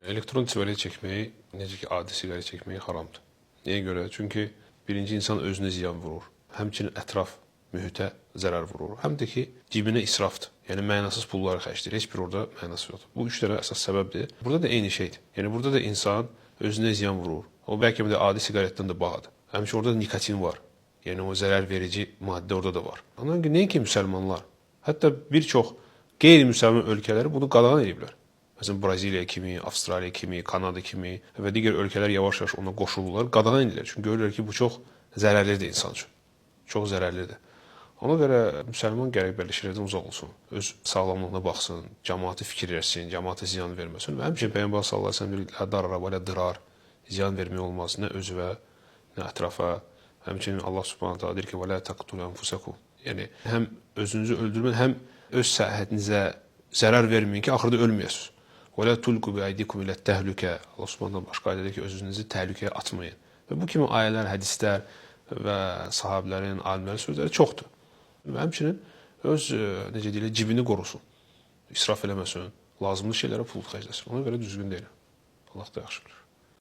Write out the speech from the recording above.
Elektron siqaret çəkmək, necə ki, adi siqaret çəkmək haramdır. Niyə görə? Çünki birinci insan özünə ziyan vurur. Həmçinin ətraf mühitə zərər vurur. Həm də ki, cibinə israfdır. Yəni, mənasız pulları xərcləyir. Heç bir orada mənası yoxdur. Bu üç dənə əsas səbəbdir. Burada da eyni şeydir. Yəni, burada da insan özünə ziyan vurur. O, bəlkə də adi siqaretdən də bağlıdır. Həmçinin orada da nikotin var. Yəni, o zərər verici maddə orada da var. Ona görə nəinki müsəlmanlar, hətta bir çox qeyri-müsəlman ölkələri bunu qadağan ediblər. Məsələn, Braziliya kimi, Avstraliya kimi, Kanada kimi və digər ölkələr yavaş-yavaş ona qoşulurlar, qadağan edirlər. Çünki görürlər ki, bu çox zərərlidir insan üçün. Çox zərərlidir. Ona görə müsəlman gərək belə şeylərdən uzaq olsun. Öz sağlamlığına baxsın, cəmaatı fikirləşsin, cəmaata ziyan verməsin. Və həmçinin Peyğəmbər sallallahu əleyhi və səlləm deyir: "Darar və la dirar." Ziyan vermək olmaz nə özünə, nə ətrafa. Həmçinin Allah Subhanahu taala deyir ki: "Və la taqtulu anfusakum." Yəni həm özünüzü öldürməyin, həm öz səhhətinizə zərər verməyin ki, axırda ölməyəsiniz. Və la tulqu bi aydikum ilə təhlükə. Allah Subhanahu başqa ayədə deyir ki, özünüzü təhlükəyə atmayın. Və bu kimi ayələr, hədislər və sahabilərin, alimlərin sözləri çoxdur. Və həmçinin öz necə deyilir, cibini qorusun. İsraf eləməsin, lazımlı şeylərə pul xərcləsin. Ona görə düzgün deyil. Allah da yaxşı bilir.